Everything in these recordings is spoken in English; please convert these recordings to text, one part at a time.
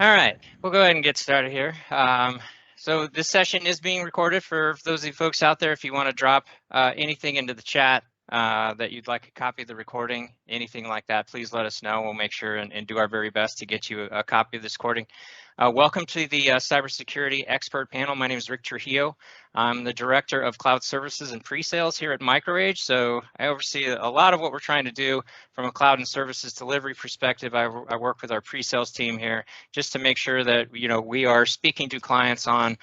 All right, we'll go ahead and get started here. So this session is being recorded for those of you folks out there. If you want to drop anything into the chat that you'd like a copy of the recording, anything like that, please let us know. We'll make sure and do our very best to get you a copy of this recording. Welcome to the Cybersecurity Expert Panel. My name is Rick Trujillo. I'm the Director of Cloud Services and Pre-Sales here at MicroAge. So I oversee a lot of what we're trying to do from a cloud and services delivery perspective. I work with our pre-sales team here just to make sure that we are speaking to clients on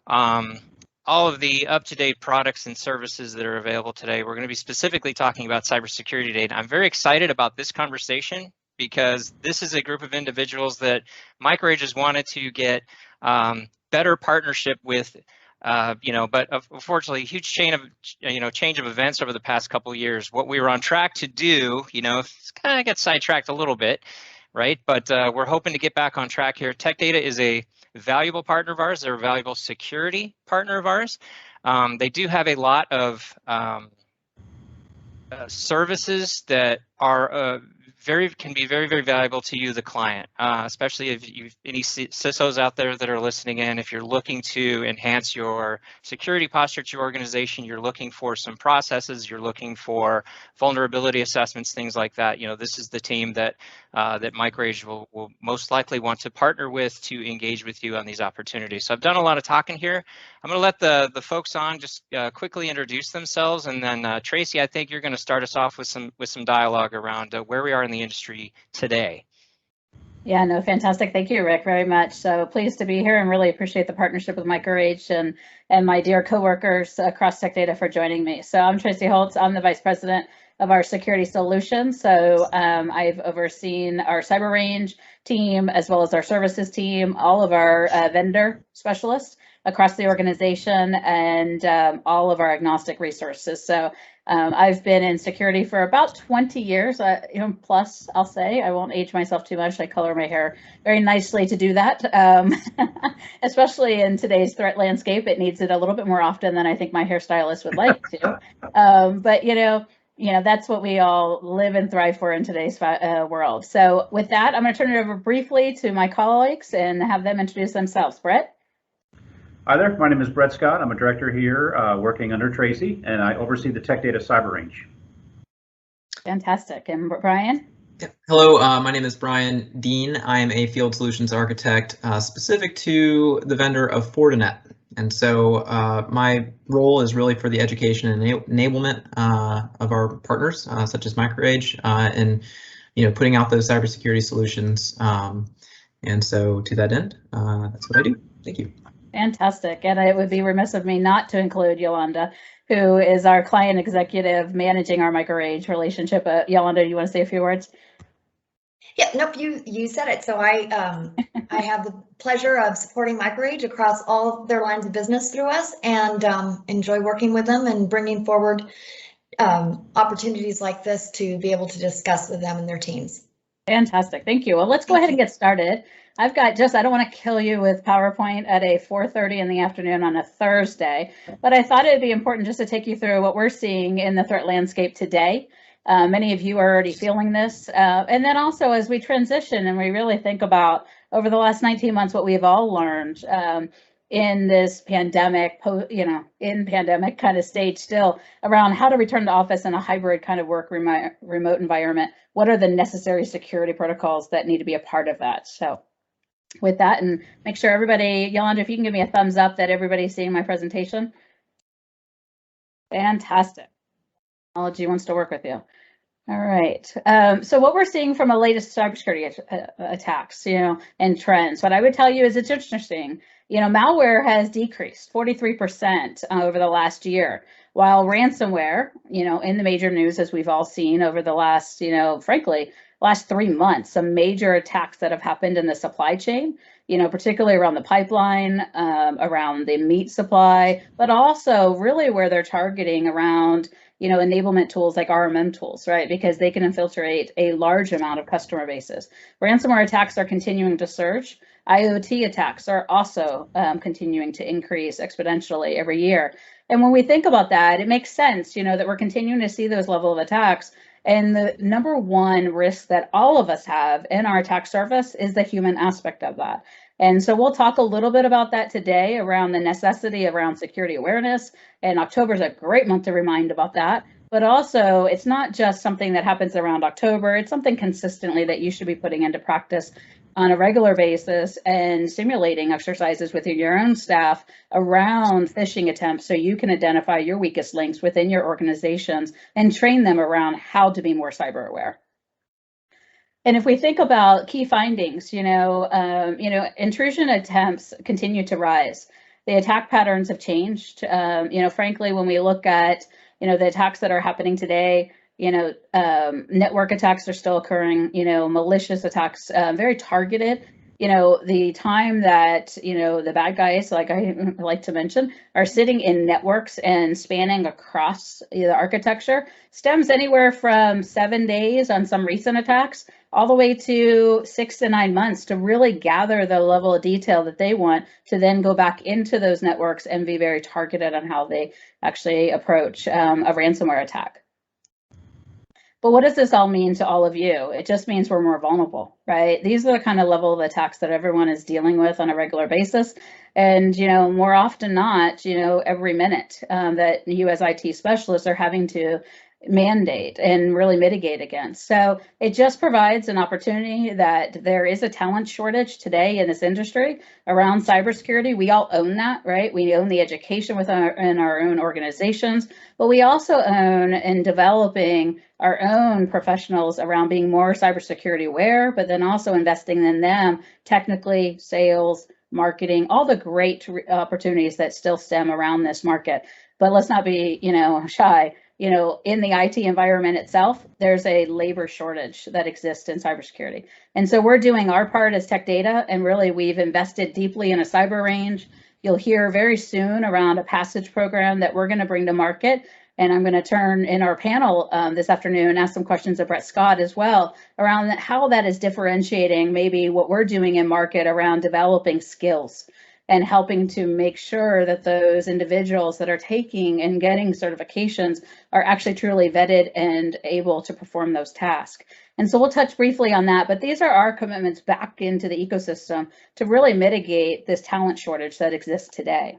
all of the up-to-date products and services that are available today. We're going to be specifically talking about cybersecurity data. I'm very excited about this conversation because this is a group of individuals that MicroAge has wanted to get better partnership with. But unfortunately, huge change of events over the past couple of years. What we were on track to do, it's kind of got sidetracked a little bit, right? But we're hoping to get back on track here. TechData is a valuable partner of ours. They're a valuable security partner of ours. They do have a lot of services that are can be very, very valuable to you, the client, especially if you've any CISOs out there that are listening in. If you're looking to enhance your security posture to your organization, you're looking for some processes, you're looking for vulnerability assessments, things like that. This is the team that that MicroAge will most likely want to partner with to engage with you on these opportunities. So I've done a lot of talking here. I'm going to let the folks on just quickly introduce themselves, and then Tracy, I think you're going to start us off with some dialogue around where we are in the industry today. Yeah, no, fantastic. Thank you, Rick, very much. So pleased to be here and really appreciate the partnership with MicroAge and my dear coworkers across TechData for joining me. So I'm Tracy Holtz. I'm the Vice President of our security solutions. So I've overseen our cyber range team as well as our services team, all of our vendor specialists across the organization, and all of our agnostic resources. So I've been in security for about 20 years, plus, I'll say. I won't age myself too much. I color my hair very nicely to do that, especially in today's threat landscape. It needs it a little bit more often than I think my hairstylist would like to. But that's what we all live and thrive for in today's world. So with that, I'm going to turn it over briefly to my colleagues and have them introduce themselves. Brett? Hi there, my name is Brett Scott. I'm a director here working under Tracy, and I oversee the TechData cyber range. Fantastic. And Brian? Hello, my name is Brian Dean. I am a field solutions architect specific to the vendor of Fortinet. And so my role is really for the education and enablement of our partners, such as MicroAge, and putting out those cybersecurity solutions. And so to that end, that's what I do. Thank you. Fantastic. And it would be remiss of me not to include Yolanda, who is our client executive managing our MicroAge relationship. Yolanda, you want to say a few words? Yeah, nope, you said it. So I have the pleasure of supporting MicroAge across all of their lines of business through us, and enjoy working with them and bringing forward opportunities like this to be able to discuss with them and their teams. Fantastic. Thank you. Well, let's go ahead and get started. I've got I don't want to kill you with PowerPoint at a 4:30 in the afternoon on a Thursday, but I thought it'd be important just to take you through what we're seeing in the threat landscape today. Many of you are already feeling this. And then also as we transition and we really think about over the last 19 months, what we've all learned in this pandemic, in pandemic kind of stage still, around how to return to office in a hybrid kind of work remote environment. What are the necessary security protocols that need to be a part of that? So with that, and make sure everybody, Yolanda, if you can give me a thumbs up that everybody's seeing my presentation. Fantastic. Technology wants to work with you. All right. So what we're seeing from the latest cybersecurity attacks, and trends, what I would tell you is it's interesting. Malware has decreased 43% over the last year, while ransomware, in the major news, as we've all seen over the last, frankly, last 3 months, some major attacks that have happened in the supply chain, particularly around the pipeline, around the meat supply, but also really where they're targeting around, enablement tools like RMM tools, right? Because they can infiltrate a large amount of customer bases. Ransomware attacks are continuing to surge. IoT attacks are also continuing to increase exponentially every year. And when we think about that, it makes sense, that we're continuing to see those level of attacks And the number one risk that all of us have in our attack surface is the human aspect of that. And so we'll talk a little bit about that today around the necessity around security awareness. And October is a great month to remind about that. But also, it's not just something that happens around October. It's something consistently that you should be putting into practice on a regular basis and simulating exercises within your own staff around phishing attempts so you can identify your weakest links within your organizations and train them around how to be more cyber aware. And if we think about key findings, intrusion attempts continue to rise. The attack patterns have changed. Frankly, when we look at, the attacks that are happening today, network attacks are still occurring, malicious attacks, very targeted. The time that, the bad guys, like I like to mention, are sitting in networks and spanning across the architecture stems anywhere from 7 days on some recent attacks, all the way to 6 to 9 months to really gather the level of detail that they want to then go back into those networks and be very targeted on how they actually approach a ransomware attack. But what does this all mean to all of you? It just means we're more vulnerable, right? These are the kind of level of attacks that everyone is dealing with on a regular basis. And, more often not, every minute that you as IT specialists are having to mandate and really mitigate against. So it just provides an opportunity that there is a talent shortage today in this industry around cybersecurity. We all own that, right? We own the education in our own organizations, but we also own in developing our own professionals around being more cybersecurity aware, but then also investing in them technically, sales, marketing, all the great opportunities that still stem around this market. But let's not be, shy. In the IT environment itself, there's a labor shortage that exists in cybersecurity. And so we're doing our part as TechData, and really we've invested deeply in a cyber range. You'll hear very soon around a passage program that we're going to bring to market. And I'm going to turn in our panel this afternoon, ask some questions of Brett Scott as well, around how that is differentiating maybe what we're doing in market around developing skills and helping to make sure that those individuals that are taking and getting certifications are actually truly vetted and able to perform those tasks. And so we'll touch briefly on that, but these are our commitments back into the ecosystem to really mitigate this talent shortage that exists today.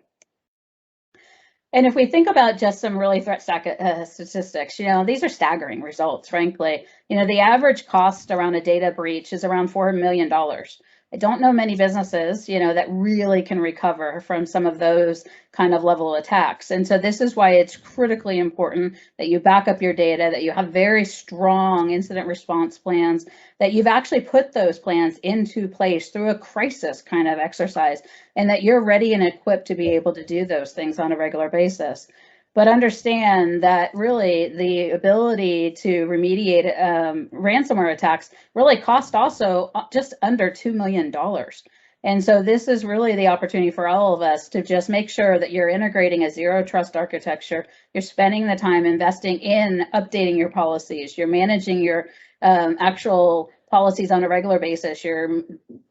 And if we think about just some really threat statistics, these are staggering results, frankly. The average cost around a data breach is around $4 million. I don't know many businesses, that really can recover from some of those kind of level of attacks. And so this is why it's critically important that you back up your data, that you have very strong incident response plans, that you've actually put those plans into place through a crisis kind of exercise, and that you're ready and equipped to be able to do those things on a regular basis. But understand that really the ability to remediate ransomware attacks really cost also just under $2 million. And so this is really the opportunity for all of us to just make sure that you're integrating a zero trust architecture. You're spending the time investing in updating your policies. You're managing your actual policies on a regular basis. You're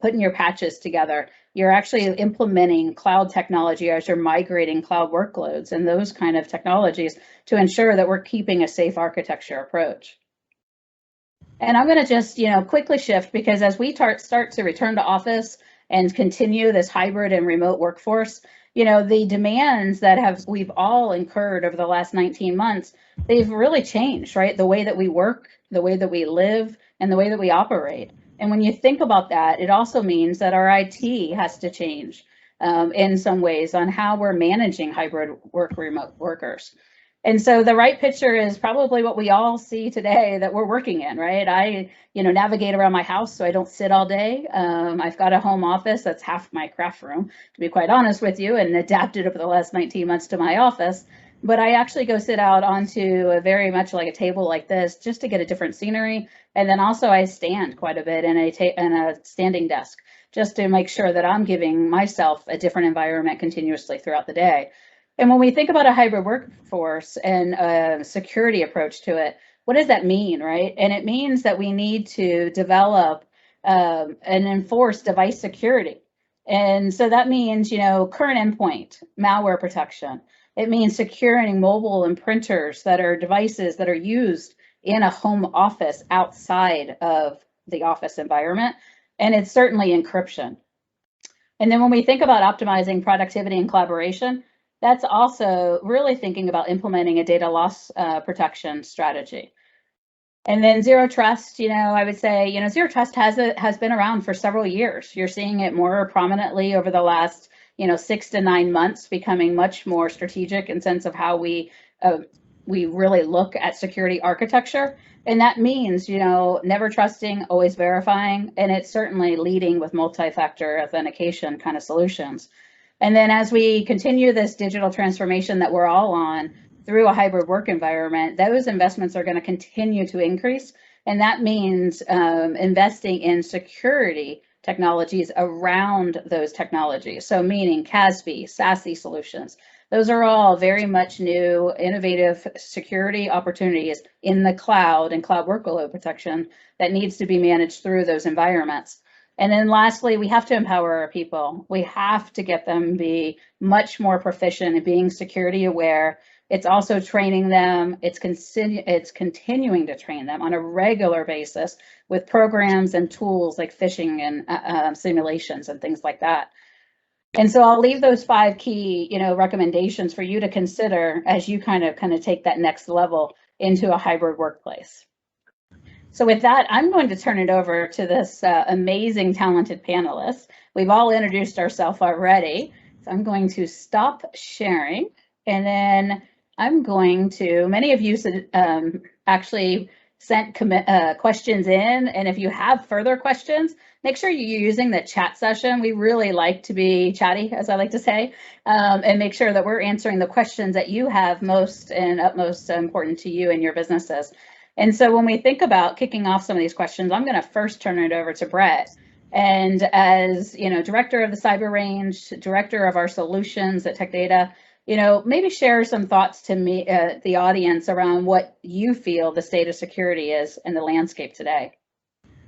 putting your patches together. You're actually implementing cloud technology as you're migrating cloud workloads and those kind of technologies to ensure that we're keeping a safe architecture approach. And I'm going to just, quickly shift, because as we start to return to office and continue this hybrid and remote workforce, the demands that we've all incurred over the last 19 months, they've really changed, right? The way that we work, the way that we live, and the way that we operate. And when you think about that, it also means that our IT has to change in some ways on how we're managing hybrid remote workers. And so the right picture is probably what we all see today that we're working in, right? I, navigate around my house so I don't sit all day. I've got a home office that's half my craft room, to be quite honest with you, and adapted over the last 19 months to my office. But I actually go sit out onto a very much like a table like this just to get a different scenery. And then also I stand quite a bit in a standing desk just to make sure that I'm giving myself a different environment continuously throughout the day. And when we think about a hybrid workforce and a security approach to it, what does that mean, right? And it means that we need to develop and enforce device security. And so that means, current endpoint, malware protection. It means securing mobile and printers that are devices that are used in a home office outside of the office environment. And it's certainly encryption. And then when we think about optimizing productivity and collaboration, that's also really thinking about implementing a data loss protection strategy. And then zero trust, I would say, zero trust has been around for several years. You're seeing it more prominently over the last, 6 to 9 months, becoming much more strategic in sense of how we really look at security architecture. And that means, never trusting, always verifying, and it's certainly leading with multi-factor authentication kind of solutions. And then as we continue this digital transformation that we're all on through a hybrid work environment, those investments are going to continue to increase. And that means investing in security technologies around those technologies. So meaning CASB, SASE solutions. Those are all very much new, innovative security opportunities in the cloud and cloud workload protection that needs to be managed through those environments. And then lastly, we have to empower our people. We have to get them be much more proficient in being security aware. It's also training them. It's continuing to train them on a regular basis with programs and tools like phishing and simulations and things like that. And so I'll leave those 5 key, recommendations for you to consider as you kind of take that next level into a hybrid workplace. So with that, I'm going to turn it over to this amazing, talented panelist. We've all introduced ourselves already. So I'm going to stop sharing, and then I'm going to, many of you actually sent questions in, and if you have further questions, make sure you're using the chat session. We really like to be chatty, as I like to say, and make sure that we're answering the questions that you have most and utmost important to you and your businesses. And so when we think about kicking off some of these questions, I'm going to first turn it over to Brett. And as director of the cyber range, director of our solutions at TechData, maybe share some thoughts to me, the audience, around what you feel the state of security is in the landscape today.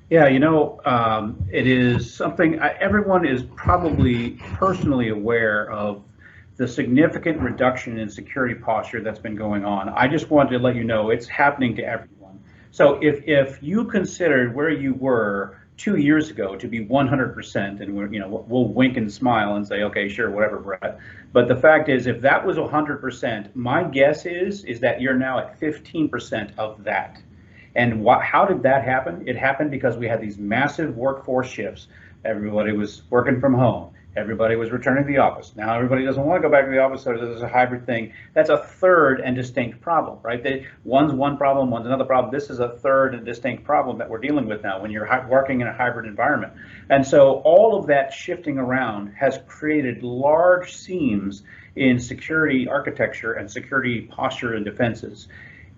Yeah, it is something everyone is probably personally aware of, the significant reduction in security posture that's been going on. I just wanted to let you know it's happening to everyone. So if you considered where you were 2 years ago to be 100%, and we'll wink and smile and say, okay, sure, whatever, Brett. But the fact is, if that was 100%, my guess is that you're now at 15% of that. And how did that happen? It happened because we had these massive workforce shifts. Everybody was working from home. Everybody was returning to the office. Now everybody doesn't want to go back to the office, so there's a hybrid thing. That's a third and distinct problem, right? One's one problem, one's another problem. This is a third and distinct problem that we're dealing with now when you're working in a hybrid environment. And so all of that shifting around has created large seams in security architecture and security posture and defenses.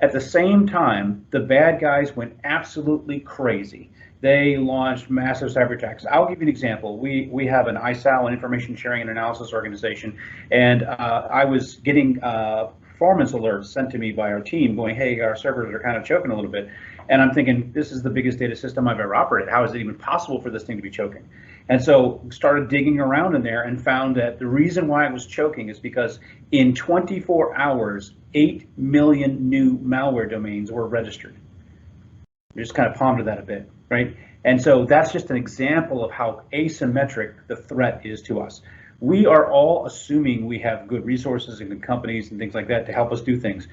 At the same time, the bad guys went absolutely crazy. They launched massive cyber attacks. I'll give you an example. We have an ISAL, an information sharing and analysis organization, and I was getting performance alerts sent to me by our team going, hey, our servers are kind of choking a little bit. And I'm thinking, this is the biggest data system I've ever operated. How is it even possible for this thing to be choking? And so started digging around in there and found that the reason why it was choking is because in 24 hours, 8 million new malware domains were registered. We just kind of pondered that a bit, right? And so that's just an example of how asymmetric the threat is to us. We are all assuming we have good resources and good companies and things like that to help us do things.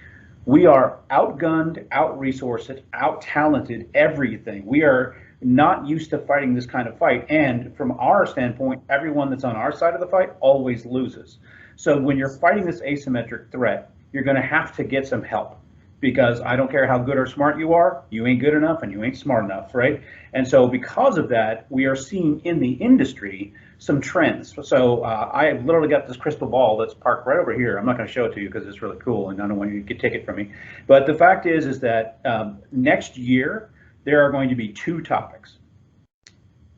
We are outgunned, out-resourced, out-talented, everything. We are not used to fighting this kind of fight. And from our standpoint, everyone that's on our side of the fight always loses. So when you're fighting this asymmetric threat, you're going to have to get some help. Because I don't care how good or smart you are, you ain't good enough and you ain't smart enough, right? And so because of that, we are seeing in the industry some trends. So I have literally got this crystal ball that's parked right over here. I'm not going to show it to you because it's really cool and I don't want you to take it from me. But the fact is that next year, there are going to be 2 topics.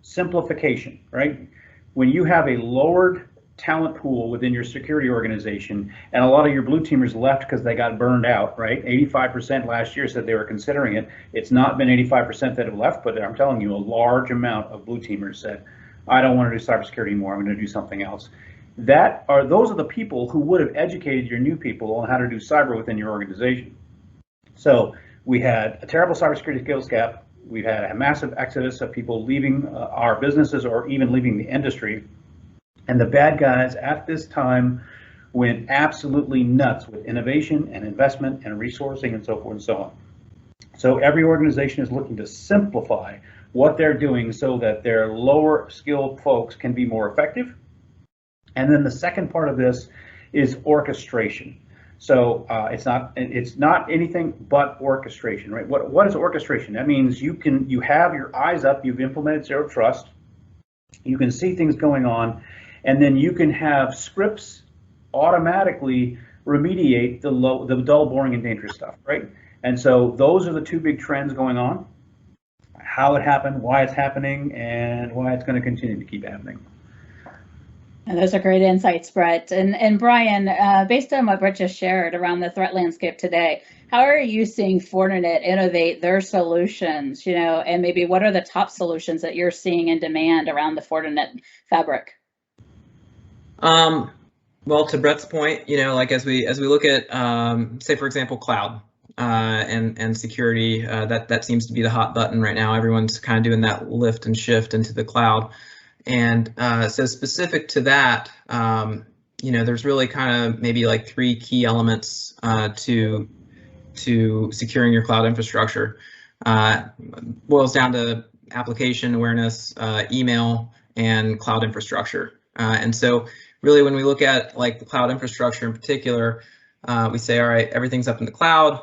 Simplification, right? When you have a lowered talent pool within your security organization, and a lot of your blue teamers left because they got burned out, right? 85% last year said they were considering it. It's not been 85% that have left, but I'm telling you, a large amount of blue teamers said, I don't want to do cybersecurity anymore, I'm going to do something else. Those are the people who would have educated your new people on how to do cyber within your organization. So We had a terrible cybersecurity skills gap. We've had a massive exodus of people leaving our businesses or even leaving the industry. And the bad guys at this time went absolutely nuts with innovation and investment and resourcing and so forth and so on. So every organization is looking to simplify what they're doing so that their lower skilled folks can be more effective. And then the second part of this is orchestration. So it's not anything but orchestration, right? What is orchestration? That means you have your eyes up, you've implemented zero trust, you can see things going on, and then you can have scripts automatically remediate the dull, boring, and dangerous stuff, right? And so those are the two big trends going on: how it happened, why it's happening, and why it's going to continue to keep happening. And those are great insights, Brett. And Brian, based on what Brett just shared around the threat landscape today, how are you seeing Fortinet innovate their solutions, and maybe what are the top solutions that you're seeing in demand around the Fortinet fabric? Well, to Brett's point, like as we look at, say, for example, cloud and security, that seems to be the hot button right now. Everyone's kind of doing that lift and shift into the cloud. And so specific to that, there's really kind of maybe like three key elements to securing your cloud infrastructure. Boils down to application awareness, email, and cloud infrastructure. And so really when we look at like the cloud infrastructure in particular, we say, all right, everything's up in the cloud.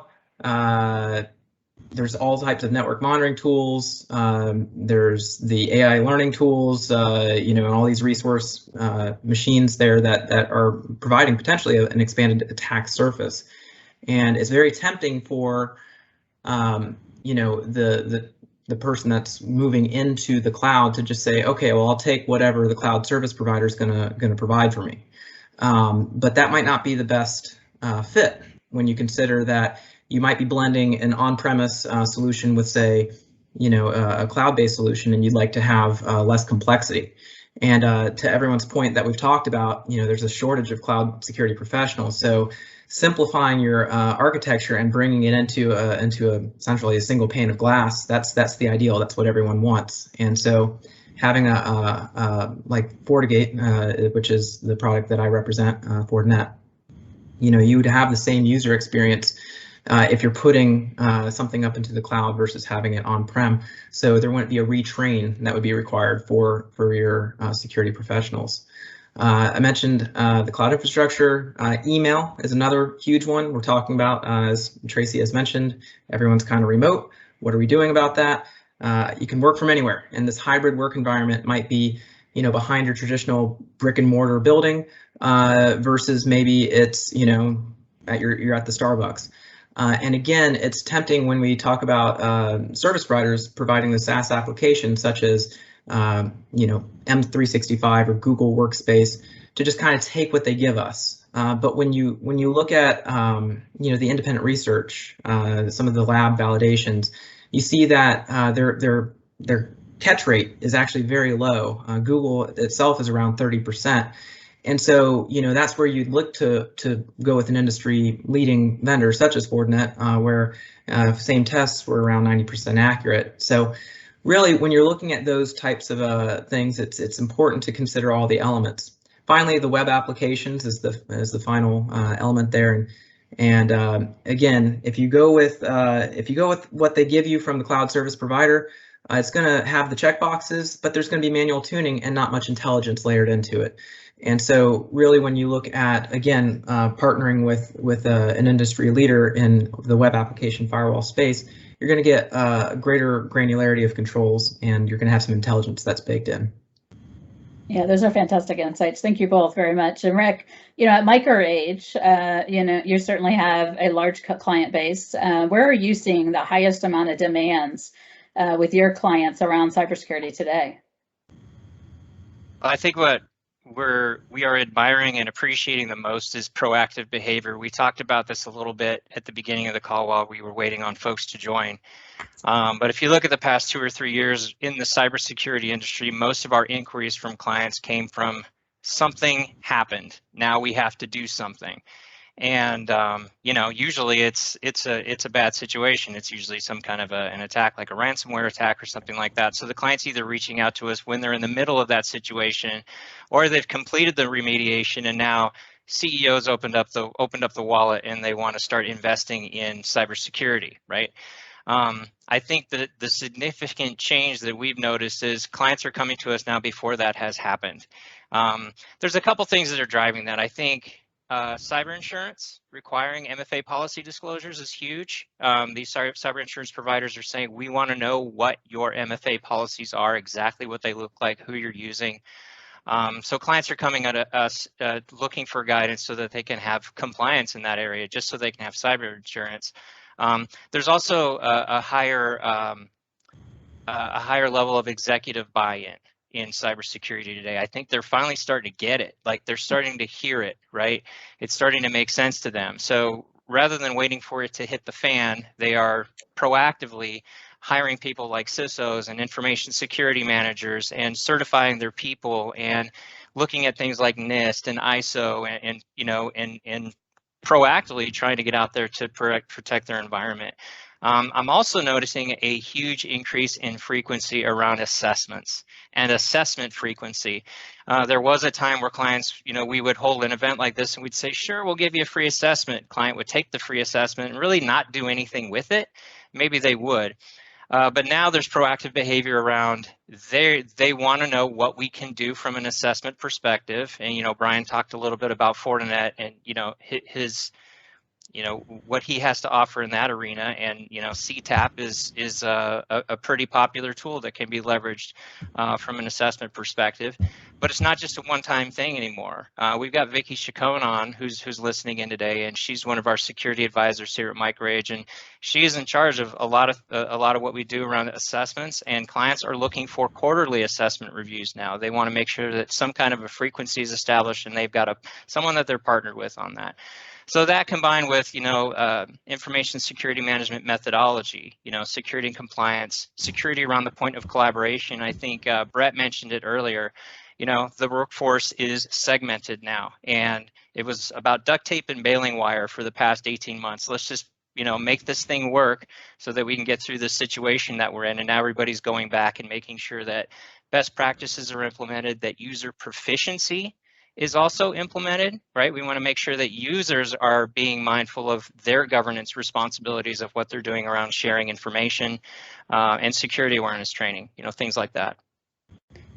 There's all types of network monitoring tools. There's the AI learning tools, and all these resource machines there that are providing potentially an expanded attack surface. And it's very tempting for, the person that's moving into the cloud to just say, okay, well, I'll take whatever the cloud service provider is gonna provide for me. But that might not be the best fit when you consider that you might be blending an on-premise solution with, say, a cloud-based solution, and you'd like to have less complexity. And to everyone's point that we've talked about, there's a shortage of cloud security professionals. So simplifying your architecture and bringing it into essentially a single pane of glass, that's the ideal. That's what everyone wants. And so having like FortiGate, which is the product that I represent, Fortinet, you would have the same user experience if you're putting something up into the cloud versus having it on-prem. So there wouldn't be a retrain that would be required for your security professionals. I mentioned the cloud infrastructure. Email is another huge one we're talking about. As Tracy has mentioned, everyone's kind of remote. What are we doing about that? You can work from anywhere, and this hybrid work environment might be behind your traditional brick and mortar building versus maybe it's you're at the Starbucks. And again, it's tempting when we talk about service providers providing the SaaS applications such as M365 or Google Workspace to just kind of take what they give us. But when you look at the independent research, some of the lab validations, you see that their catch rate is actually very low. Google itself is around 30%. And so, that's where you'd look to go with an industry leading vendor such as Fortinet, where same tests were around 90% accurate. So really, when you're looking at those types of things, it's important to consider all the elements. Finally, the web applications is the final element there. And again, if you go with what they give you from the cloud service provider, it's going to have the checkboxes, but there's going to be manual tuning and not much intelligence layered into it. And so really when you look at, again, partnering with an industry leader in the web application firewall space, you're going to get greater granularity of controls, and you're going to have some intelligence that's baked in. Yeah, those are fantastic insights. Thank you both very much. And Rick, at MicroAge, you certainly have a large client base. Where are you seeing the highest amount of demands with your clients around cybersecurity today? I think what we are admiring and appreciating the most is proactive behavior. We talked about this a little bit at the beginning of the call while we were waiting on folks to join. But if you look at the past 2 or 3 years in the cybersecurity industry, most of our inquiries from clients came from something happened. Now we have to do something. And you know, usually it's a bad situation. It's usually some kind of an attack, like a ransomware attack or something like that. So the client's either reaching out to us when they're in the middle of that situation, or they've completed the remediation and now CEOs opened up the wallet and they want to start investing in cybersecurity, right? I think that the significant change that we've noticed is clients are coming to us now before that has happened. There's a couple things that are driving that. I think cyber insurance requiring MFA policy disclosures is huge. These cyber insurance providers are saying, we want to know what your MFA policies are, exactly what they look like, who you're using. So clients are coming at us looking for guidance so that they can have compliance in that area, just so they can have cyber insurance. There's also a higher level of executive buy-in in cybersecurity today. I think they're finally starting to get it. Like, they're starting to hear it, right? It's starting to make sense to them. So rather than waiting for it to hit the fan, they are proactively hiring people like CISOs and information security managers and certifying their people and looking at things like NIST and ISO and you know, and proactively trying to get out there to protect their environment. I'm also noticing a huge increase in frequency around assessments and assessment frequency. There was a time where clients, you know, we would hold an event like this and we'd say, sure, we'll give you a free assessment. Client would take the free assessment and really not do anything with it. Maybe they would. But now there's proactive behavior around they want to know what we can do from an assessment perspective. And, you know, Brian talked a little bit about Fortinet and, you know, his you know, what he has to offer in that arena. And, you know, CTAP is a pretty popular tool that can be leveraged from an assessment perspective. But it's not just a one-time thing anymore. We've got Vicky Chacon on, who's listening in today, and she's one of our security advisors here at MicroAge, and she is in charge of a lot of what we do around assessments. And clients are looking for quarterly assessment reviews now. They want to make sure that some kind of a frequency is established, and they've got someone that they're partnered with on that. So that combined with, you know, information security management methodology, you know, security and compliance, security around the point of collaboration. I think Brett mentioned it earlier. You know, the workforce is segmented now, and it was about duct tape and baling wire for the past 18 months. Let's just, you know, make this thing work so that we can get through the situation that we're in. And now everybody's going back and making sure that best practices are implemented, that user proficiency is also implemented, right? We want to make sure that users are being mindful of their governance responsibilities of what they're doing around sharing information and security awareness training, you know, things like that.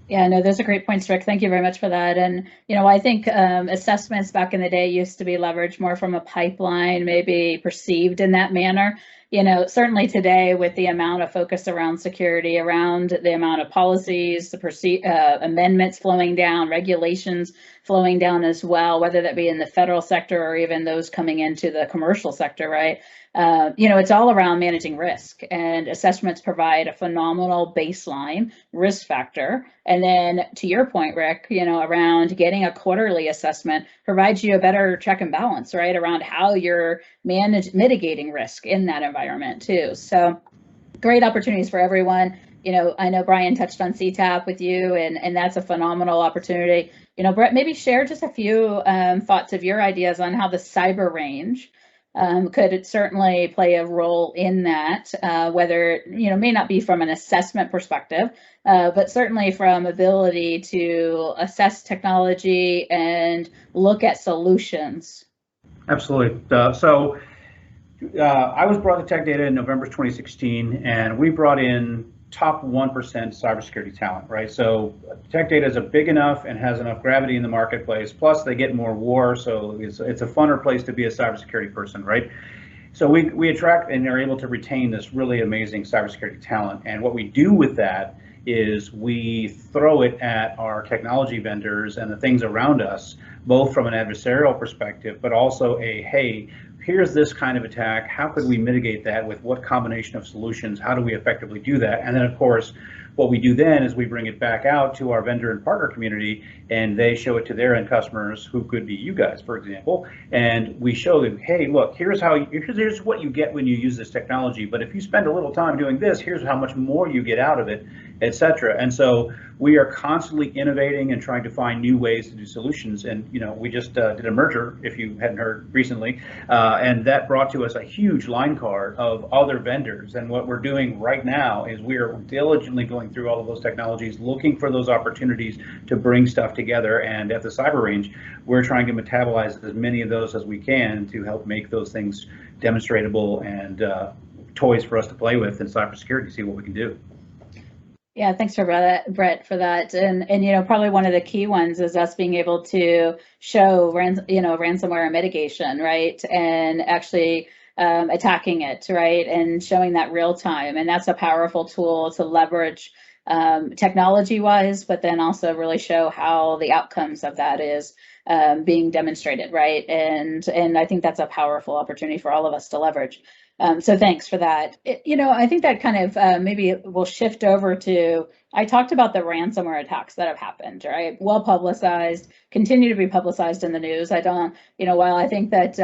Yeah, no, those are great points, Rick. Thank you very much for that. And, you know, I think assessments back in the day used to be leveraged more from a pipeline, maybe perceived in that manner. You know, certainly today with the amount of focus around security, around the amount of policies, the amendments flowing down, regulations flowing down as well, whether that be in the federal sector or even those coming into the commercial sector, right? You know, it's all around managing risk, and assessments provide a phenomenal baseline risk factor. And then to your point, Rick, you know, around getting a quarterly assessment provides you a better check and balance, right? Around how you're mitigating risk in that environment too. So great opportunities for everyone. You know, I know Brian touched on CTAP with you, and that's a phenomenal opportunity. You know, Brett, maybe share just a few thoughts of your ideas on how the cyber range could certainly play a role in that, whether, you know, may not be from an assessment perspective, but certainly from ability to assess technology and look at solutions. Absolutely. So I was brought to TechData in November 2016, and we brought in top 1% cybersecurity talent, right? So TechData is big enough and has enough gravity in the marketplace. Plus, they get more war, so it's a funner place to be a cybersecurity person, right? So we attract and are able to retain this really amazing cybersecurity talent. And what we do with that is we throw it at our technology vendors and the things around us, both from an adversarial perspective, but also hey, here's this kind of attack. How could we mitigate that with what combination of solutions? How do we effectively do that? And then, of course, what we do then is we bring it back out to our vendor and partner community, and they show it to their end customers, who could be you guys, for example. And we show them, hey, look, here's what you get when you use this technology. But if you spend a little time doing this, here's how much more you get out of it. et cetera. And so we are constantly innovating and trying to find new ways to do solutions. And we just did a merger, if you hadn't heard recently, and that brought to us a huge line card of other vendors. And what we're doing right now is we are diligently going through all of those technologies, looking for those opportunities to bring stuff together. And at the Cyber Range, we're trying to metabolize as many of those as we can to help make those things demonstratable and toys for us to play with in cybersecurity, see what we can do. Yeah, thanks for Brett for that. And probably one of the key ones is us being able to show ransomware mitigation, right? And actually attacking it, right? And showing that real time. And that's a powerful tool to leverage technology wise, but then also really show how the outcomes of that is being demonstrated, right? And I think that's a powerful opportunity for all of us to leverage. So thanks for that. I think that kind of maybe we'll shift over to, I talked about the ransomware attacks that have happened, right? Well publicized, continue to be publicized in the news. I don't, while I think that,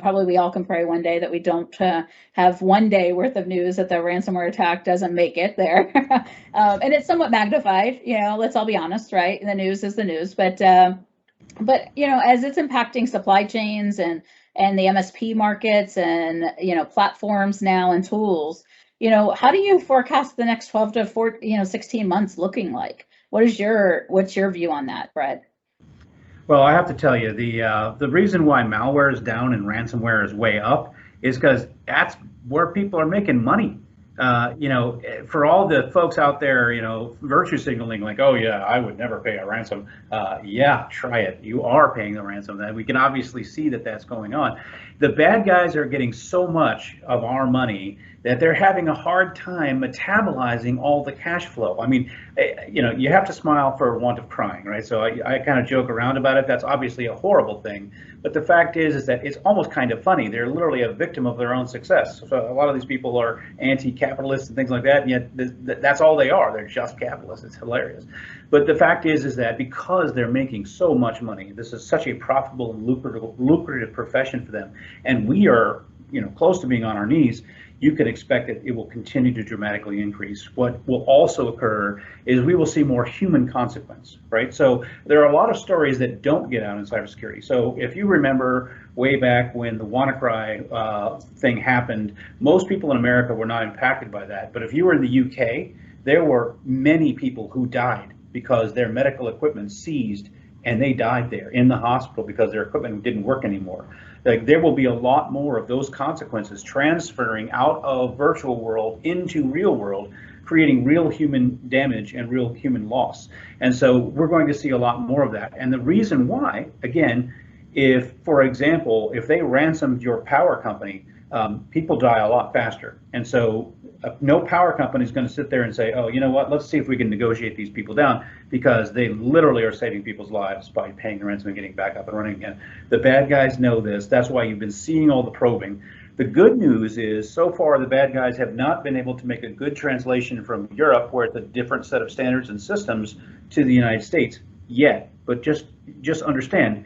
probably we all can pray one day that we don't have one day worth of news that the ransomware attack doesn't make it there. And it's somewhat magnified, let's all be honest, right? The news is the news, but as it's impacting supply chains and the MSP markets and platforms now and tools, how do you forecast the next 12 to 16 months looking like? What's your view on that, Brett? Well, I have to tell you, the reason why malware is down and ransomware is way up is because that's where people are making money. For all the folks out there, virtue signaling like, oh yeah, I would never pay a ransom. Yeah, try it. You are paying the ransom. That we can obviously see that that's going on. The bad guys are getting so much of our money that they're having a hard time metabolizing all the cash flow. I mean, you have to smile for want of crying, right? So I kind of joke around about it. That's obviously a horrible thing. But the fact is that it's almost kind of funny. They're literally a victim of their own success. So a lot of these people are anti-capitalists and things like that, and yet that's all they are. They're just capitalists. It's hilarious. But the fact is that because they're making so much money, this is such a profitable and lucrative profession for them, and we are close to being on our knees, you can expect that it will continue to dramatically increase. What will also occur is we will see more human consequence, right? So there are a lot of stories that don't get out in cybersecurity. So if you remember way back when the WannaCry thing happened, most people in America were not impacted by that. But if you were in the UK, there were many people who died because their medical equipment seized and they died there in the hospital because their equipment didn't work anymore. Like, there will be a lot more of those consequences transferring out of virtual world into real world, creating real human damage and real human loss. And so we're going to see a lot more of that. And the reason why, again, if, for example, if they ransomed your power company, people die a lot faster. And so no power company is going to sit there and say, oh, you know what, let's see if we can negotiate these people down, because they literally are saving people's lives by paying the ransom and getting back up and running again. The bad guys know this. That's why you've been seeing all the probing. The good news is, so far, the bad guys have not been able to make a good translation from Europe, where it's a different set of standards and systems, to the United States yet. But just understand,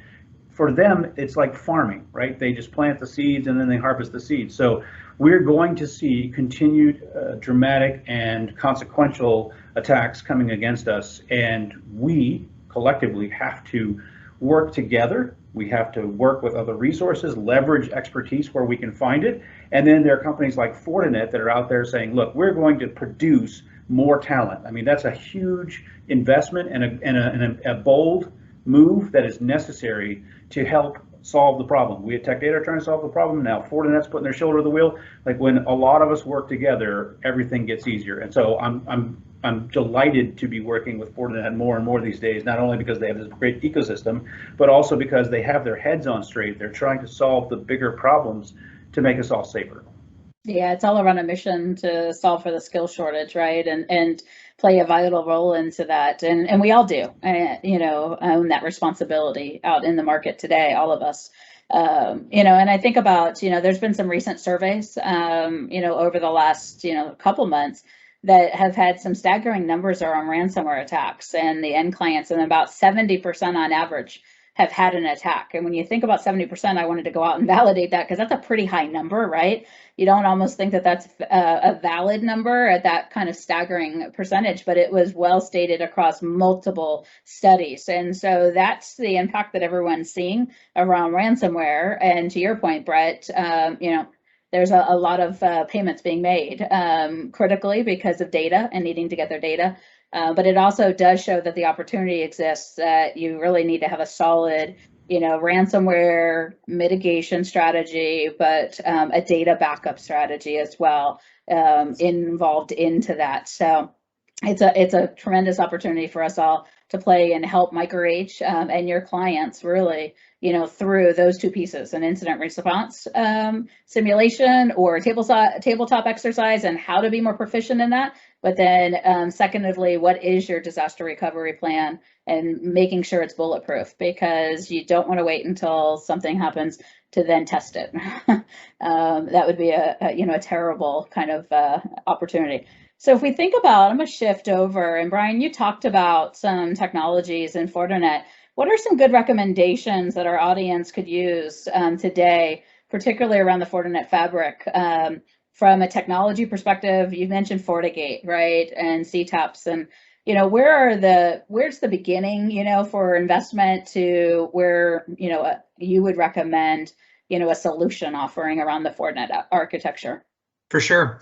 for them, it's like farming, right? They just plant the seeds and then they harvest the seeds. So we're going to see continued dramatic and consequential attacks coming against us, and we collectively have to work together. We have to work with other resources, leverage expertise where we can find it, and then there are companies like Fortinet that are out there saying, look, we're going to produce more talent. I mean, that's a huge investment and a bold move that is necessary to help solve the problem. We at TechData are trying to solve the problem. Now Fortinet's putting their shoulder to the wheel. Like, when a lot of us work together, everything gets easier. And so I'm delighted to be working with Fortinet more and more these days, not only because they have this great ecosystem, but also because they have their heads on straight. They're trying to solve the bigger problems to make us all safer. Yeah, it's all around a mission to solve for the skill shortage, right? And play a vital role into that. And we all do, own that responsibility out in the market today, all of us. And I think about, there's been some recent surveys, over the last, couple months that have had some staggering numbers around ransomware attacks and the end clients, and about 70% on average have had an attack. And when you think about 70%, I wanted to go out and validate that because that's a pretty high number, right? You don't almost think that that's a valid number at that kind of staggering percentage, but it was well stated across multiple studies. And so that's the impact that everyone's seeing around ransomware. And to your point, Brett, there's a lot of payments being made critically because of data and needing to get their data. But it also does show that the opportunity exists, that you really need to have a solid, ransomware mitigation strategy, but a data backup strategy as well involved into that. So it's a tremendous opportunity for us all to play and help MicroAge and your clients really, through those two pieces, an incident response simulation or tabletop exercise and how to be more proficient in that. But then secondly, what is your disaster recovery plan and making sure it's bulletproof, because you don't want to wait until something happens to then test it. That would be a terrible kind of opportunity. So if we think about, I'm going to shift over, and Brian, you talked about some technologies in Fortinet. What are some good recommendations that our audience could use today, particularly around the Fortinet fabric? From a technology perspective, you mentioned FortiGate, right, and CTAPs, and where's the beginning, for investment to where you would recommend a solution offering around the Fortinet architecture? For sure.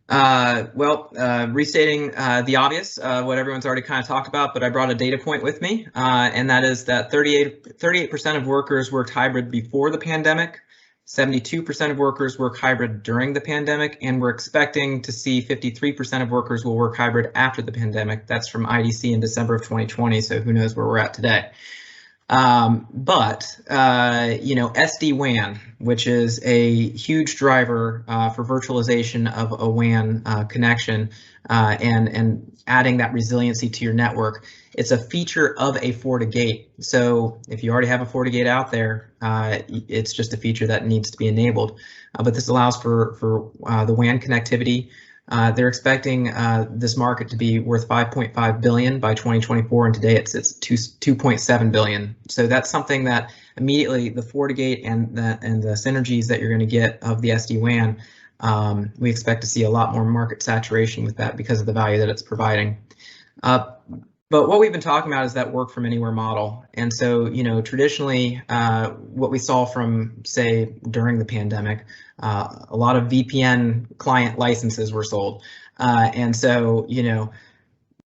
Restating the obvious, what everyone's already kind of talked about, but I brought a data point with me, and that is that 38% of workers worked hybrid before the pandemic, 72% of workers work hybrid during the pandemic, and we're expecting to see 53% of workers will work hybrid after the pandemic. That's from IDC in December of 2020, so who knows where we're at today. SD-WAN, which is a huge driver for virtualization of a WAN connection and adding that resiliency to your network. It's a feature of a FortiGate. So if you already have a FortiGate out there, it's just a feature that needs to be enabled. But this allows for the WAN connectivity. They're expecting this market to be worth $5.5 billion by 2024, and today it's $2.7 billion. So that's something that immediately the FortiGate and the synergies that you're going to get of the SD-WAN, we expect to see a lot more market saturation with that because of the value that it's providing. But what we've been talking about is that work from anywhere model. And so, traditionally, what we saw from, say, during the pandemic, a lot of VPN client licenses were sold. And so,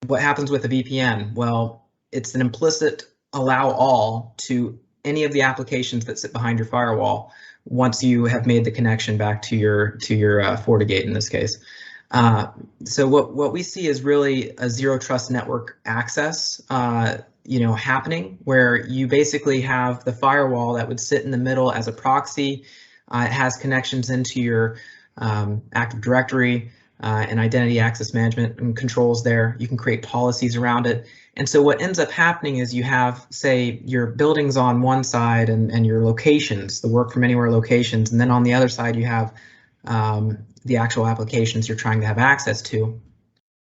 what happens with a VPN? Well, it's an implicit allow all to any of the applications that sit behind your firewall once you have made the connection back to your FortiGate in this case. So what we see is really a zero trust network access, happening, where you basically have the firewall that would sit in the middle as a proxy. It has connections into your Active Directory and identity access management and controls there. You can create policies around it. And so what ends up happening is you have, say, your buildings on one side and your locations, the work from anywhere locations, and then on the other side you have the actual applications you're trying to have access to.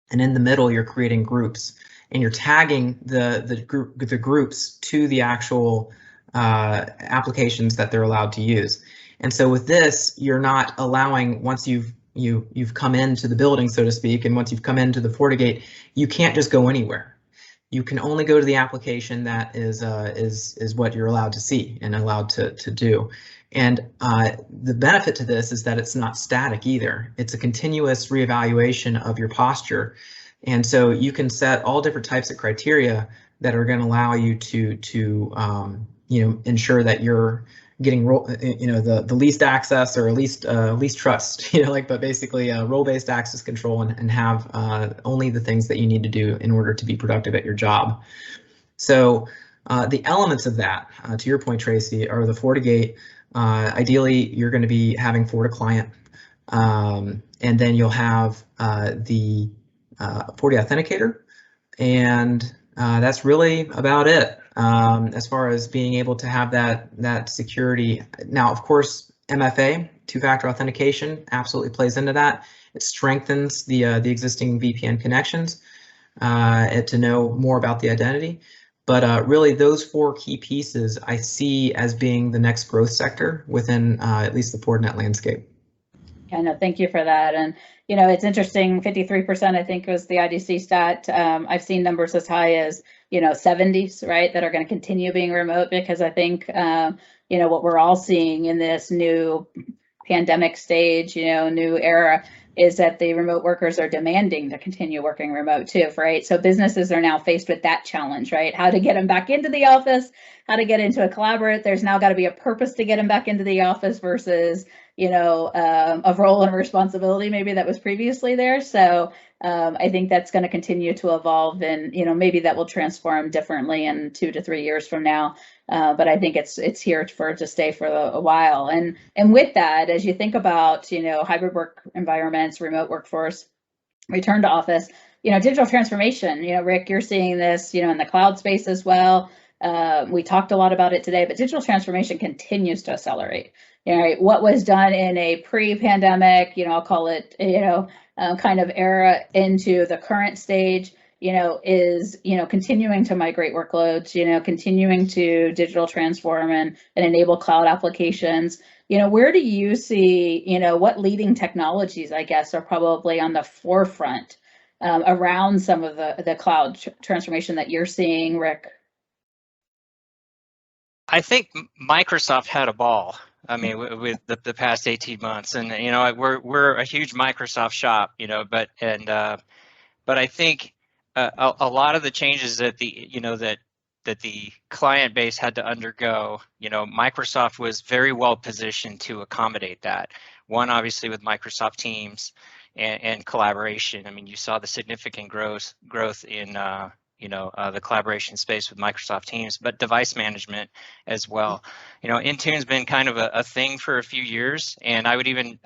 And in the middle, you're creating groups, and you're tagging the groups to the actual applications that they're allowed to use. And so with this, you're not allowing, once you've come into the building, so to speak, and once you've come into the FortiGate, you can't just go anywhere. You can only go to the application that is what you're allowed to see and allowed to do. And the benefit to this is that it's not static either. It's a continuous reevaluation of your posture. And so you can set all different types of criteria that are going to allow you to ensure that you're getting the least access or least trust, but basically role-based access control and have only the things that you need to do in order to be productive at your job. So the elements of that, to your point, Tracy, are the FortiGate. Ideally, you're going to be having FortiClient, and then you'll have the FortiAuthenticator, and that's really about it as far as being able to have that security. Now, of course, MFA, two-factor authentication, absolutely plays into that. It strengthens the existing VPN connections to know more about the identity. But really, those 4 key pieces I see as being the next growth sector within at least the Fortinet landscape. Yeah, no, thank you for that. And, you know, it's interesting, 53%, I think was the IDC stat. I've seen numbers as high as, you know, 70s, right, that are going to continue being remote, because I think, you know, what we're all seeing in this new pandemic stage, you know, new era, is that the remote workers are demanding to continue working remote too, right? So businesses are now faced with that challenge, right? How to get them back into the office, how to get into a collaborate. There's now got to be a purpose to get them back into the office versus, you know, a role and a responsibility maybe that was previously there. So I think that's going to continue to evolve, and, you know, maybe that will transform differently in 2 to 3 years from now. But I think it's here to stay for a while. And with that, as you think about, you know, hybrid work environments, remote workforce, return to office, you know, digital transformation, you know, Rick, you're seeing this, you know, in the cloud space as well. We talked a lot about it today, but digital transformation continues to accelerate. You know, what was done in a pre-pandemic, you know, I'll call it, you know, kind of era into the current stage, you know, is, you know, continuing to migrate workloads, you know, continuing to digital transform and enable cloud applications. You know, where do you see, you know, what leading technologies, I guess, are probably on the forefront around some of the cloud transformation that you're seeing, Rick? I think Microsoft had a ball. I mean, with the past 18 months, and, you know, we're a huge Microsoft shop, you know, but I think a lot of the changes that the client base had to undergo, you know, Microsoft was very well positioned to accommodate that. One, obviously, with Microsoft Teams and collaboration. I mean, you saw the significant growth in the collaboration space with Microsoft Teams, but device management as well. You know, Intune's been kind of a thing for a few years, and I would even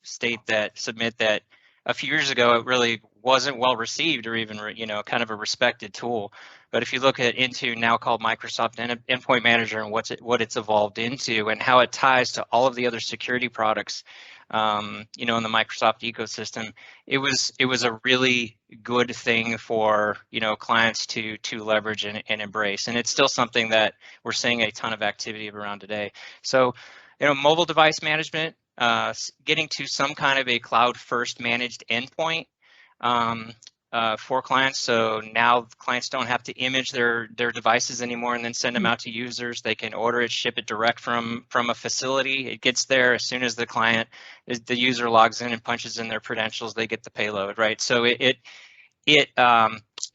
submit that a few years ago it really wasn't well received, or even, you know, kind of a respected tool. But if you look at Intune, now called Microsoft Endpoint Manager, and what it's evolved into, and how it ties to all of the other security products, you know, in the Microsoft ecosystem, it was a really good thing for, you know, clients to leverage and embrace. And it's still something that we're seeing a ton of activity around today. So, you know, mobile device management, getting to some kind of a cloud-first managed endpoint for clients. So now clients don't have to image their devices anymore and then send them out to users. They can order it, ship it direct from a facility. It gets there as soon as the user logs in and punches in their credentials. They get the payload, right? So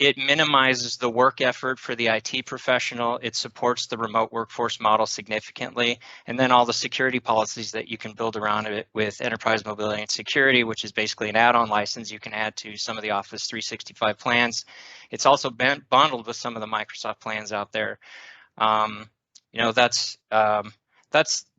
it minimizes the work effort for the IT professional. It supports the remote workforce model significantly, and then all the security policies that you can build around it with enterprise mobility and security, which is basically an add-on license you can add to some of the Office 365 plans. It's also been bundled with some of the Microsoft plans out there. You know, that's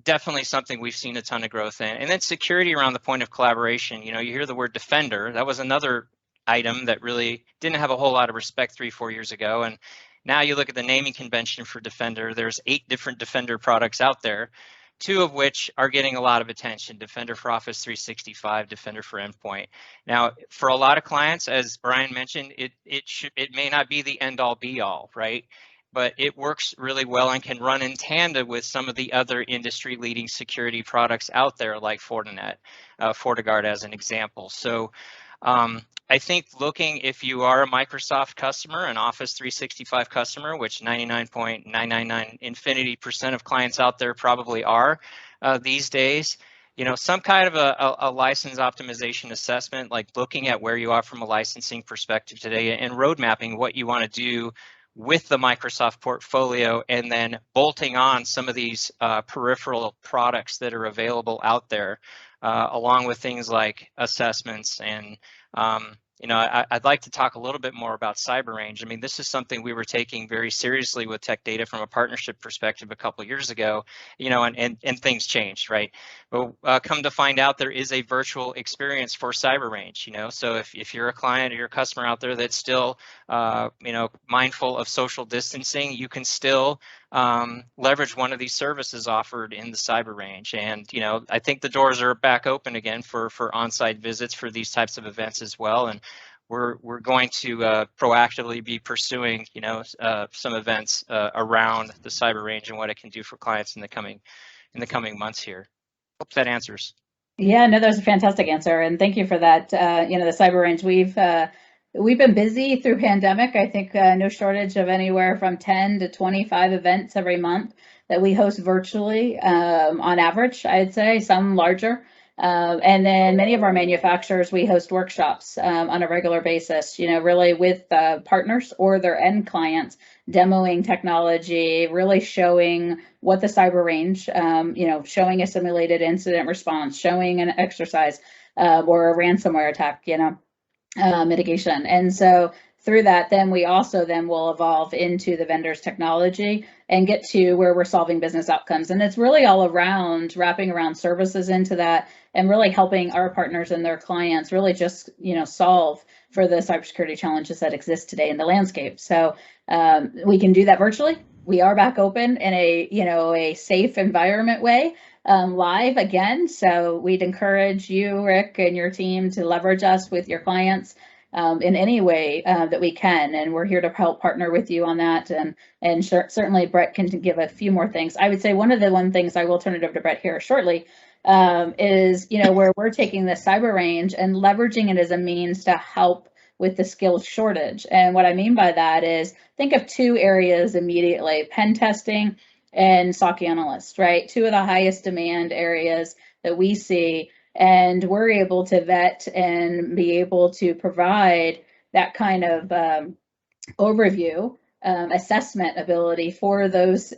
definitely something we've seen a ton of growth in. And then security around the point of collaboration. You know, you hear the word Defender. That was another item that really didn't have a whole lot of respect 3-4 years ago, and now you look at the naming convention for Defender. There's 8 different Defender products out there, 2 of which are getting a lot of attention: Defender for Office 365, Defender for Endpoint. Now, for a lot of clients, as Brian mentioned, it may not be the end-all be-all, right? But it works really well and can run in tandem with some of the other industry-leading security products out there, like Fortinet, FortiGuard as an example. So I think if you are a Microsoft customer, an Office 365 customer, which 99.999 infinity% of clients out there probably are these days, you know, some kind of a license optimization assessment, like looking at where you are from a licensing perspective today and road mapping what you want to do with the Microsoft portfolio, and then bolting on some of these peripheral products that are available out there, along with things like assessments. And you know, I'd like to talk a little bit more about CyberRange. I mean, this is something we were taking very seriously with TechData from a partnership perspective a couple of years ago, you know, and things changed, right? But come to find out, there is a virtual experience for CyberRange, you know. So if you're a client or you're a customer out there that's still, you know, mindful of social distancing, you can still leverage one of these services offered in the CyberRange. And, you know, I think the doors are back open again for on-site visits for these types of events as well. And we're going to proactively be pursuing, some events around the cyber range and what it can do for clients in the coming months here. Hope that answers. Yeah, no, that was a fantastic answer, and thank you for that. The cyber range, we've been busy through pandemic. I think no shortage of anywhere from 10 to 25 events every month that we host virtually on average, I'd say, some larger. And then many of our manufacturers, we host workshops on a regular basis, really with partners or their end clients, demoing technology, really showing what the cyber range, showing a simulated incident response, showing an exercise or a ransomware attack, mitigation. And so through that, then we also will evolve into the vendor's technology and get to where we're solving business outcomes. And it's really all around wrapping around services into that and really helping our partners and their clients really just, solve for the cybersecurity challenges that exist today in the landscape. So we can do that virtually. We are back open in a safe environment way, live again. So we'd encourage you, Rick, and your team to leverage us with your clients in any way that we can, and we're here to help partner with you on that. And certainly Brett can give a few more things. I would say one of the things I will turn it over to Brett here shortly is where we're taking the cyber range and leveraging it as a means to help with the skills shortage. And what I mean by that is think of two areas immediately: pen testing and SOC analyst, right? Two of the highest demand areas that we see. And we're able to vet and be able to provide that kind of overview, assessment ability for those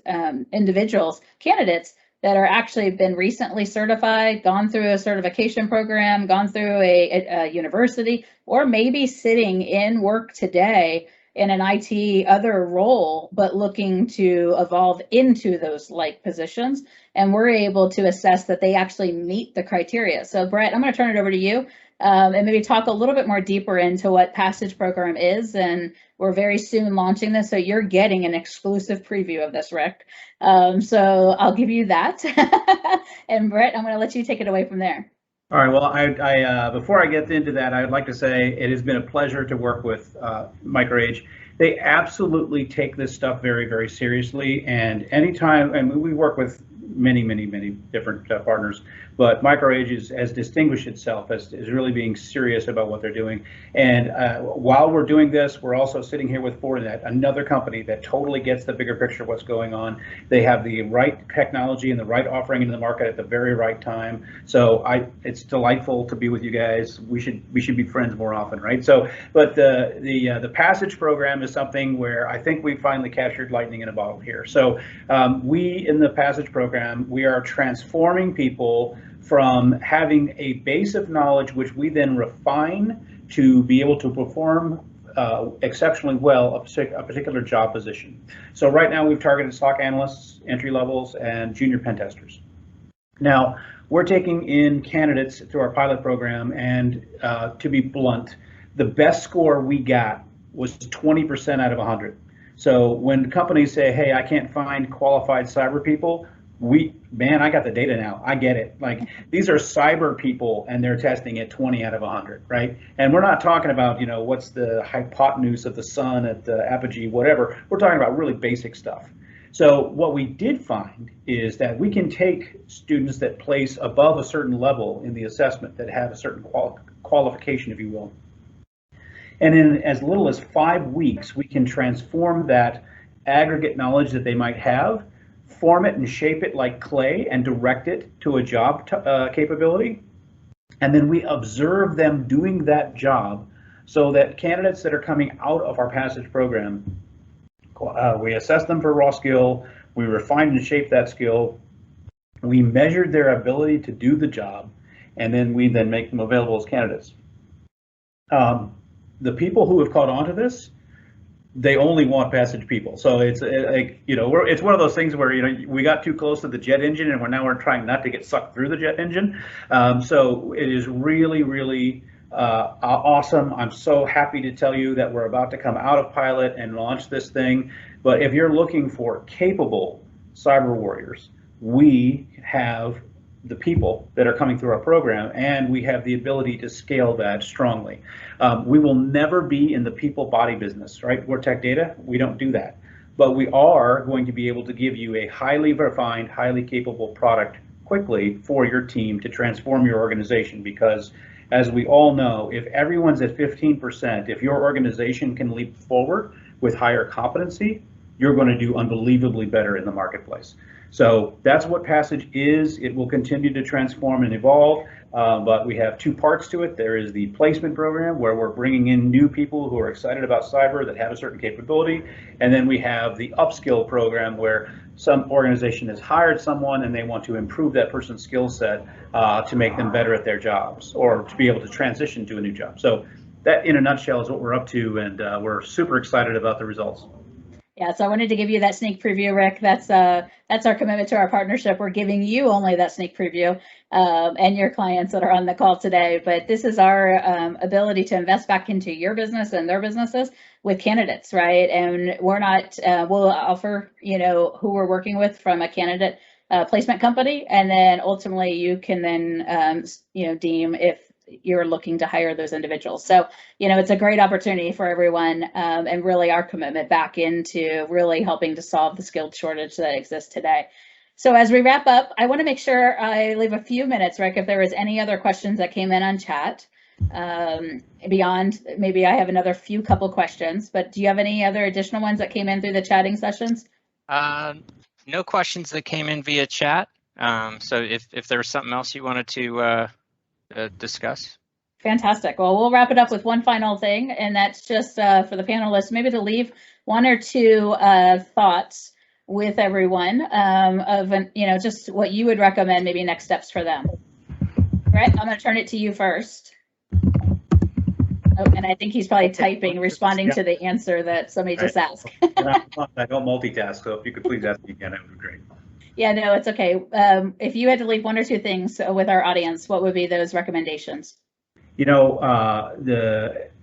individuals, candidates that are actually been recently certified, gone through a certification program, gone through a university, or maybe sitting in work today in an IT other role, but looking to evolve into those like positions. And we're able to assess that they actually meet the criteria. So Brett, I'm going to turn it over to you and maybe talk a little bit more deeper into what Passage Program is. And we're very soon launching this, so you're getting an exclusive preview of this, Rick. So I'll give you that. And Brett, I'm going to let you take it away from there. All right, well, I before I get into that, I'd like to say it has been a pleasure to work with MicroAge. They absolutely take this stuff very, very seriously, and anytime, and we work with many different partners, but MicroAge has distinguished itself as really being serious about what they're doing. And while we're doing this, we're also sitting here with Fortinet, another company that totally gets the bigger picture of what's going on. They have the right technology and the right offering into the market at the very right time. So it's delightful to be with you guys. We should be friends more often, right? So, but the Passage program is something where I think we finally captured lightning in a bottle here. So we in the Passage program, we are transforming people from having a base of knowledge which we then refine to be able to perform exceptionally well a particular job position. So right now we've targeted SOC analysts, entry levels, and junior pen testers. Now we're taking in candidates through our pilot program, and to be blunt, the best score we got was 20% out of 100. So when companies say, hey, I can't find qualified cyber people, I got the data now. I get it. Like, these are cyber people and they're testing at 20 out of 100, right? And we're not talking about, what's the hypotenuse of the sun at the apogee, whatever. We're talking about really basic stuff. So what we did find is that we can take students that place above a certain level in the assessment, that have a certain qualification, if you will. And in as little as 5 weeks, we can transform that aggregate knowledge that they might have, form it and shape it like clay, and direct it to a job capability. And then we observe them doing that job, so that candidates that are coming out of our Passage program, we assess them for raw skill, we refine and shape that skill, we measured their ability to do the job, and then we make them available as candidates. The people who have caught on to this, they only want Passage people. So it's like, it's one of those things where, we got too close to the jet engine, and we're trying not to get sucked through the jet engine. So it is really awesome. I'm so happy to tell you that we're about to come out of pilot and launch this thing. But if you're looking for capable cyber warriors, we have the people that are coming through our program, and we have the ability to scale that strongly. We will never be in the people body business, right? We're tech data, we don't do that. But we are going to be able to give you a highly refined, highly capable product quickly for your team to transform your organization, because as we all know, if everyone's at 15%, if your organization can leap forward with higher competency, you're going to do unbelievably better in the marketplace. So that's what Passage is. It will continue to transform and evolve, but we have two parts to it. There is the placement program, where we're bringing in new people who are excited about cyber that have a certain capability, and then we have the upskill program, where some organization has hired someone and they want to improve that person's skill set to make them better at their jobs, or to be able to transition to a new job. So that, in a nutshell, is what we're up to, and we're super excited about the results. Yeah, so I wanted to give you that sneak preview, Rick. That's our commitment to our partnership. We're giving you only that sneak preview, and your clients that are on the call today. But this is our ability to invest back into your business and their businesses with candidates, right? And we're not, we'll offer, who we're working with from a candidate placement company, and then ultimately you can then, deem if you're looking to hire those individuals. So, it's a great opportunity for everyone, and really our commitment back into really helping to solve the skilled shortage that exists today. So as we wrap up, I want to make sure I leave a few minutes, Rick, if there was any other questions that came in on chat. Beyond, maybe I have another couple questions, but do you have any other additional ones that came in through the chatting sessions? No questions that came in via chat. So if there was something else you wanted to discuss. Fantastic. Well, we'll wrap it up with one final thing, and that's just for the panelists, maybe to leave one or two thoughts with everyone of just what you would recommend, maybe next steps for them. Right, I'm going to turn it to you first. Oh, and I think he's probably typing, responding to the answer that somebody just asked. I don't multitask, so if you could please ask me again, that would be great. Yeah, no, it's okay. If you had to leave one or two things with our audience, what would be those recommendations?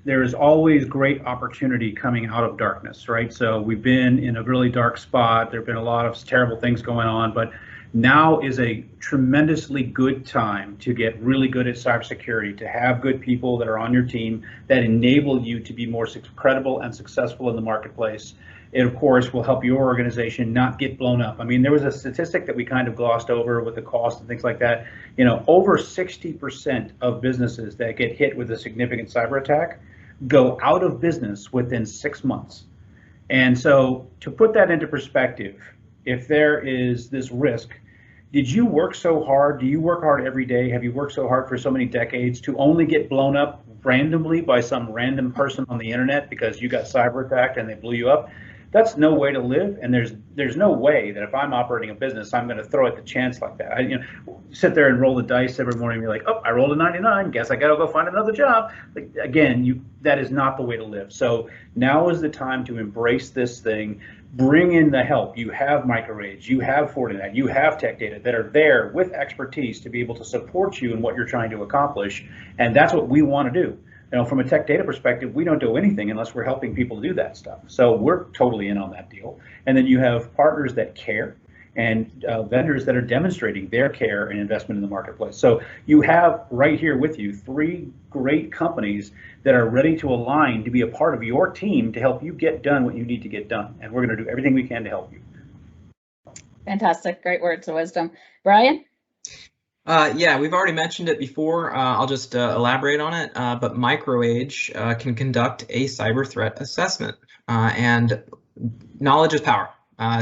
There is always great opportunity coming out of darkness, right? So we've been in a really dark spot. There have been a lot of terrible things going on, but now is a tremendously good time to get really good at cybersecurity, to have good people that are on your team that enable you to be more credible and successful in the marketplace. It, of course, will help your organization not get blown up. I mean, there was a statistic that we kind of glossed over with the cost and things like that. Over 60% of businesses that get hit with a significant cyber attack go out of business within 6 months. And so to put that into perspective, if there is this risk, did you work so hard? Do you work hard every day? Have you worked so hard for so many decades to only get blown up randomly by some random person on the internet because you got cyber attacked and they blew you up? That's no way to live, and there's no way that if I'm operating a business, I'm going to throw it the chance like that. I sit there and roll the dice every morning and be like, oh, I rolled a 99, guess I got to go find another job. Again, that is not the way to live. So now is the time to embrace this thing, bring in the help. You have MicroAge, you have Fortinet, you have TechData that are there with expertise to be able to support you in what you're trying to accomplish, and that's what we want to do. From a tech data perspective, we don't do anything unless we're helping people do that stuff. So we're totally in on that deal. And then you have partners that care and vendors that are demonstrating their care and investment in the marketplace. So you have right here with you 3 great companies that are ready to align to be a part of your team to help you get done what you need to get done. And we're going to do everything we can to help you. Fantastic. Great words of wisdom. Brian? Yeah, we've already mentioned it before. I'll just elaborate on it. But MicroAge can conduct a cyber threat assessment, and knowledge is power.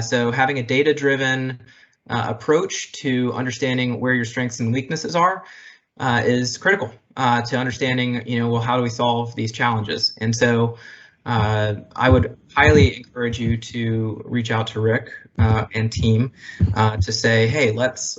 So having a data-driven approach to understanding where your strengths and weaknesses are is critical to understanding, well, how do we solve these challenges? And so I would highly encourage you to reach out to Rick and team to say, hey, let's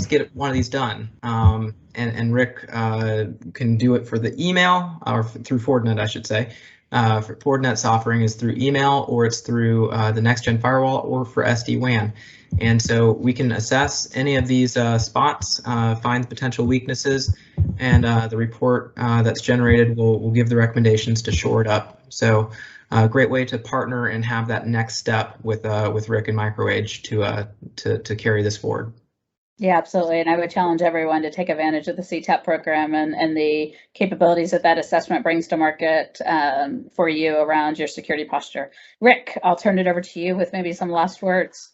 get one of these done. And Rick can do it for the email, or through Fortinet, I should say. For Fortinet's offering is through email, or it's through the next gen firewall, or for SD-WAN. And so we can assess any of these spots, find potential weaknesses, and the report that's generated will give the recommendations to shore it up. So a great way to partner and have that next step with Rick and MicroAge to carry this forward. Yeah, absolutely. And I would challenge everyone to take advantage of the CTAP program and the capabilities that that assessment brings to market for you around your security posture. Rick, I'll turn it over to you with maybe some last words.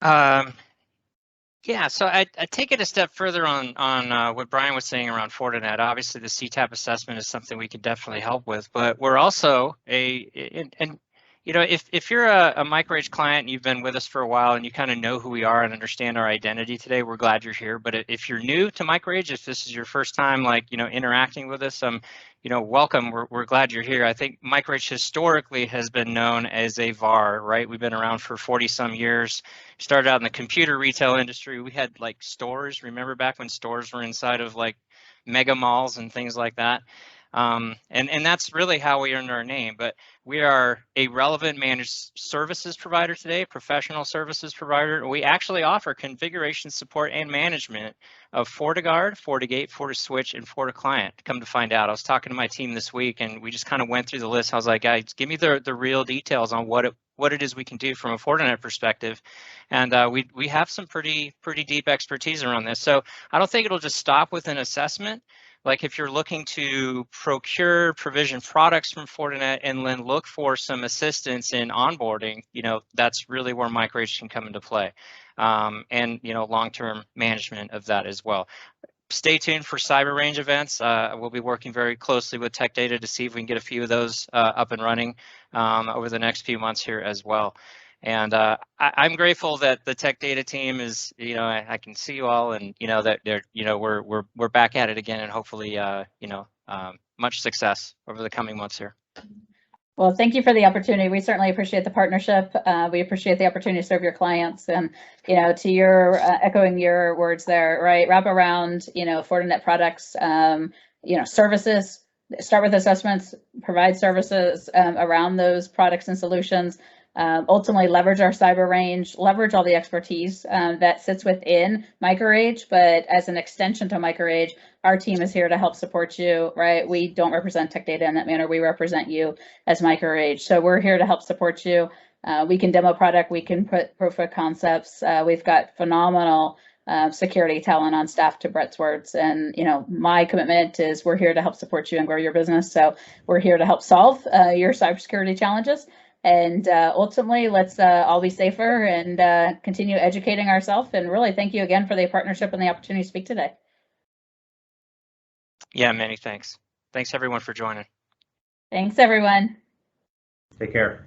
Yeah, so I take it a step further on what Brian was saying around Fortinet. Obviously, the CTAP assessment is something we could definitely help with, but we're also and you know, if you're a MicroAge client and you've been with us for a while and you kind of know who we are and understand our identity today, we're glad you're here. But if you're new to MicroAge, if this is your first time, like, you know, interacting with us, you know, welcome. We're glad you're here. I think MicroAge historically has been known as a VAR, right? We've been around for 40 some years. Started out in the computer retail industry. We had like stores. Remember back when stores were inside of like mega malls and things like that? And that's really how we earned our name. But we are a relevant managed services provider today, professional services provider. We actually offer configuration support and management of FortiGuard, FortiGate, FortiSwitch, and FortiClient. Come to find out, I was talking to my team this week, and we just kind of went through the list. I was like, guys, give me the real details on what it is we can do from a Fortinet perspective, and we have some pretty deep expertise around this. So I don't think it'll just stop with an assessment. Like if you're looking to procure provision products from Fortinet and then look for some assistance in onboarding, you know, that's really where MicroAge can come into play, and you know, long-term management of that as well. Stay tuned for cyber range events. We'll be working very closely with TechData to see if we can get a few of those up and running over the next few months here as well. And I'm grateful that the TechData team is, you know, I can see you all, and you know that they're, you know, we're back at it again, and hopefully, you know, much success over the coming months here. Well, thank you for the opportunity. We certainly appreciate the partnership. We appreciate the opportunity to serve your clients, and you know, to your echoing your words there, right? Wrap around, you know, Fortinet products, you know, services. Start with assessments, provide services around those products and solutions. Ultimately, leverage our cyber range, leverage all the expertise that sits within MicroAge, but as an extension to MicroAge, our team is here to help support you, right? We don't represent TechData in that manner. We represent you as MicroAge. So we're here to help support you. We can demo product, we can put proof of concepts. We've got phenomenal security talent on staff, to Brett's words. And, you know, my commitment is we're here to help support you and grow your business. So we're here to help solve your cybersecurity challenges. And ultimately, let's all be safer and continue educating ourselves. And really, thank you again for the partnership and the opportunity to speak today. Yeah, many thanks. Thanks everyone for joining. Thanks, everyone. Take care.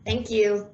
Thank you.